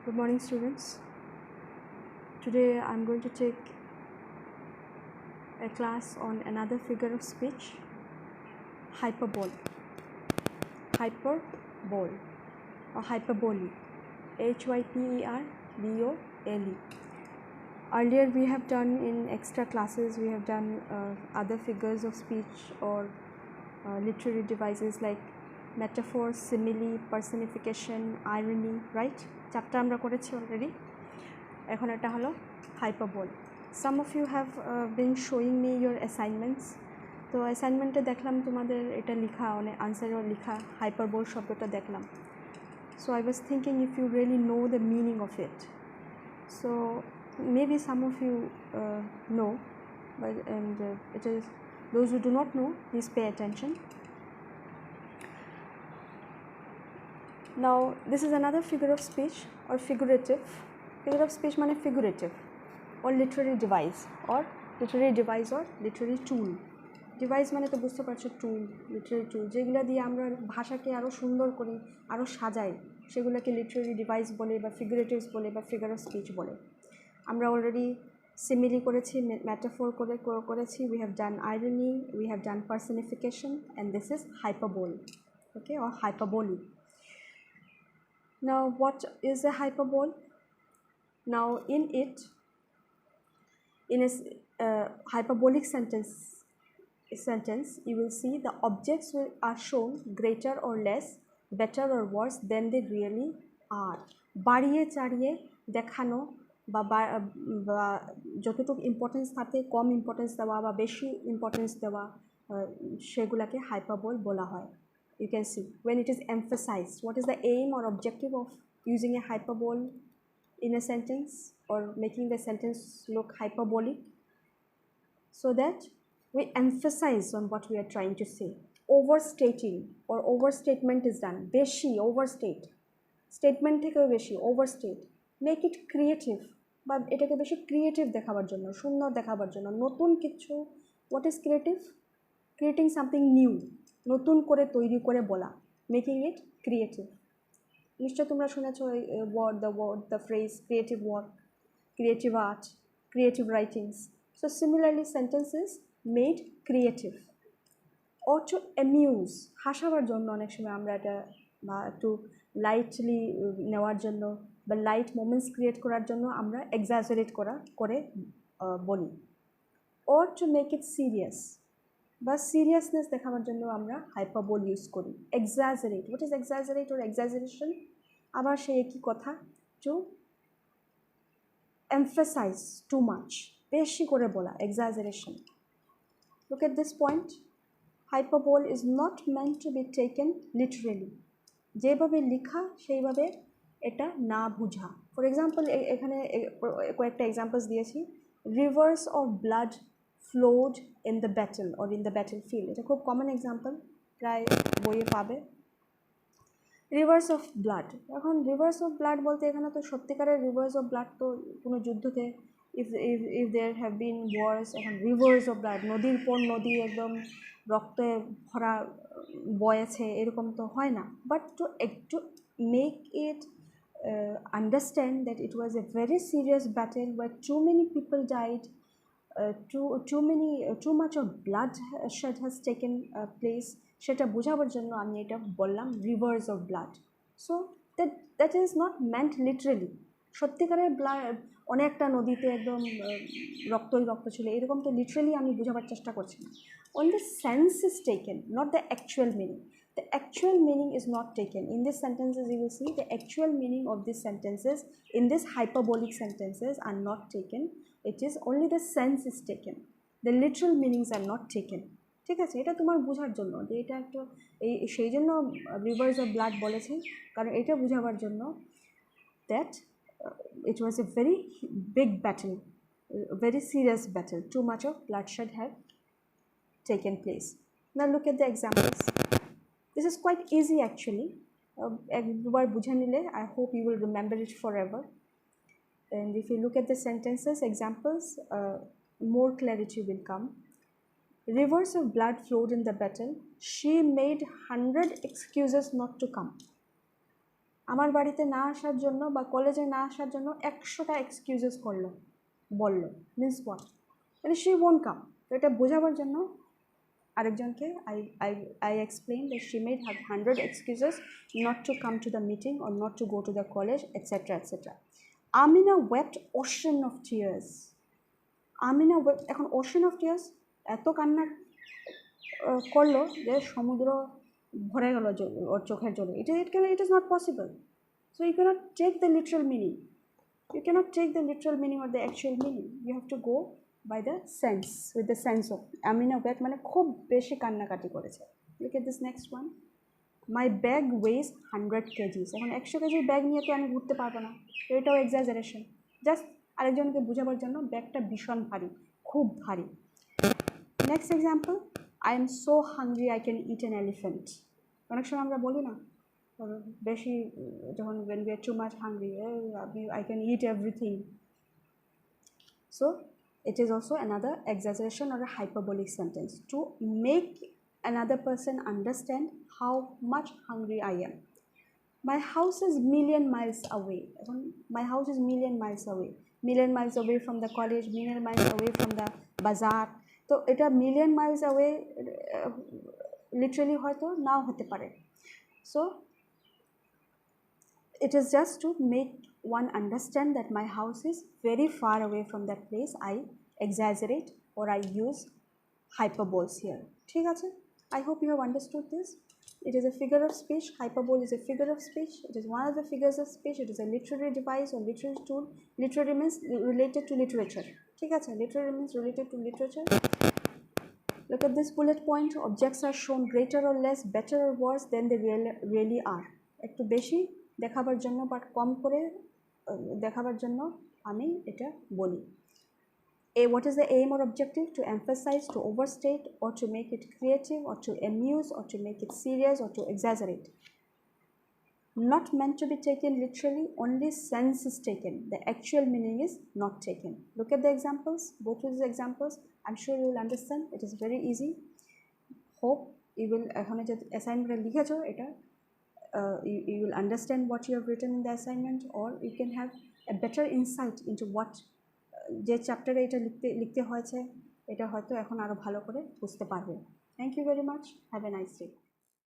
Good morning, students. Today I'm going to take a class on another figure of speech, hyperbole. Hyperbole or hyperbole, Hyperbole. Earlier we have done in extra classes, we have done other figures of speech or literary devices like metaphor, simile, personification, irony, right? Chapter আমরা করেছি already. এখন এটা হলো hyperbole. Some of you have been showing me your assignments. তো অ্যাসাইনমেন্টে দেখলাম তোমাদের এটা লেখা অনেক আনসারও লেখা hyperbole শব্দটা দেখলাম. So I was thinking if you really know the meaning of it. So maybe some of you know, but it is those who do not know, please pay attention. Now this is another figure of speech or figurative. Figure of speech মানে figurative or literary device or literary tool. Device মানে তো বুঝতে পারছো tool, literary tool যেগুলো দিয়ে আমরা ভাষাকে আরো সুন্দর করি, আরো সাজাই, সেগুলোকে literary device বলে বা figuratives বলে বা figure of speech বলে. আমরা already simile করেছি, metaphor করেছি, we have done irony, we have done personification, and this is hyperbole, okay, or hyperbole. Now what is a hyperbole? Now in a hyperbolic sentence you will see the objects are shown greater or less, better or worse than they really are. বাড়িয়ে চাড়িয়ে দেখানো বা যতটুকু importance থাকে কম importance দেওয়া বা বেশি importance দেওয়া সেগুলোকে হাইপারবোল বলা হয়. You can see when it is emphasized. What is the aim or objective of using a hyperbole in a sentence or making the sentence look hyperbolic? So that we emphasize on what we are trying to say. Overstating or overstatement is done. Beshi, overstate. Statement থেকে বেশি, overstate. Make it creative. বা এটাকে বেশি creative দেখাবার জন্য, সুন্দর দেখাবার জন্য, নতুন কিছু. What is creative? Creating something new. নতুন করে তৈরি করে বলা. Making it creative. নিশ্চয় তোমরা শুনেছো the phrase creative work, creative art, creative writings. So similarly sentences made creative or to amuse, হাসাবার জন্য অনেক সময় আমরা এটা বা একটু লাইটলি নেওয়ার জন্য বা লাইট মোমেন্টস ক্রিয়েট করার জন্য আমরা এক্সাজারেট করে বলি. or to make it serious বা সিরিয়াসনেস দেখাবার জন্য আমরা হাইপারবোল ইউজ করি. Exaggerate, what is exaggerate or exaggeration? আবার সেই একই কথা, to emphasize too much, বেশি করে বলা, exaggeration. Look at this point. Hyperbole is not meant to be taken literally. যেভাবে লেখা সেইভাবে এটা না বুঝা. ফর এক্সাম্পল এখানে কয়েকটা এক্সাম্পলস দিয়েছি. Rivers of blood flowed in the battle or in the battlefield. এটা খুব কমন এক্সাম্পল, প্রায় বইয়ে পাবে. রিভার্স অফ ব্লাড, এখন রিভার্স অফ ব্লাড বলতে এখানে তো সত্যিকারের রিভার্স অফ ব্লাড তো কোনো যুদ্ধতে if there have been wars, এখন রিভার্স অফ ব্লাড নদীর পর নদী একদম রক্তে ভরা বয়েছে এরকম তো হয় না. But to make it understand that it was a very serious battle where too many people died, too much of bloodshed has taken place, সেটা বোঝাবার জন্য আমি এটা বললাম rivers of blood. So that is not meant literally. সত্যিকারের blood অনেকটা নদীতে একদম রক্তই রক্ত ছিল এরকম তো লিটারেলি আমি বোঝাবার চেষ্টা করছি না. Only the sense is taken, not the actual meaning. The actual meaning is not taken. In these sentences you will see the actual meaning of these sentences in these hyperbolic sentences are not taken. It is only the sense is taken. The literal meanings are not taken. ঠিক আছে, এটা তোমার বোঝার জন্য যে এটা একটা সেই জন্য রিভার্স অফ ব্লাড বলেছি, কারণ এটা বোঝাবার জন্য that it was a very big battle, a very serious battle, too much of bloodshed had taken place. Now look at the examples. This is quite easy actually. একবার বুঝে নিলে I hope you will remember it forever. And if you look at the sentences, examples, more clarity will come. Rivers of blood flowed in the battle. She made 100 excuses not to come. আমার বাড়িতে না আসার জন্য বা কলেজে না আসার জন্য 100টা এক্সকিউজেস বললো মিন্স হোয়াট, মানে শি ওয়ন্ট কাম। তো এটা বোঝাবার জন্য আরেকজনকে I explained that she may have 100 excuses not to come to the meeting or not to go to the college, etc. etc. Amina wept ocean of tears. Amina wept, এখন ocean of tears এত কান্না করলো যে সমুদ্র ভরে গেল ওর চোখের জলে। It is not possible. So you cannot take the literal meaning. You cannot take the literal meaning or the actual meaning. You have to go by the sense, with the sense of. Amina wept মানে খুব বেশি কান্নাকাটি করেছে। Look at this next one. My bag weighs 100 kgs. এখন 100 কেজির bag নিয়ে তো আমি ঘুরতে পারবো না, তো এটাও এক্সাজারেশন। জাস্ট আরেকজনকে বোঝাবার জন্য ব্যাগটা ভীষণ ভারী, খুব ভারী। Next example, I am so hungry I can eat an elephant. অনেক সময় আমরা বলি না বেশি যখন when we are too much hungry, I can eat everything. So it is also another exaggeration or a hyperbolic sentence to make another person understand how much hungry I am. My house is million miles away. My house is million miles away. Million miles away from the college, million miles away from the bazaar. তো এটা million miles away literally হয়তো নাও হতে পারে। So it is just to make one understand that my house is very far away from that place. I exaggerate or I use hyperboles here. ঠিক আছে? I hope you have understood this. It is a figure of speech. Hyperbole is a figure of speech. It is one of the figures of speech. It is a literary device or literary tool. Literary means related to literature. ঠিক আছে? Literary means related to literature. Look at this bullet point. Objects are shown greater or less, better or worse than they really are. একটু বেশি দেখাবার জন্য বা কম করে দেখাবার জন্য আমি এটা বলি। What is the aim or objective? To emphasize, to overstate, or to make it creative, or to amuse, or to make it serious, or to exaggerate. Not meant to be taken literally, only sense is taken. The actual meaning is not taken. Look at the examples, go through these examples. I'm sure you will understand. It is very easy. Hope you will, assignment লিখেছো এটা, you will understand what you have written in the assignment, or you can have a better insight into what যে চ্যাপ্টারে এটা লিখতে হয়েছে এটা হয়তো এখন আরও ভালো করে বুঝতে পারবে। Thank you very much, have a nice day.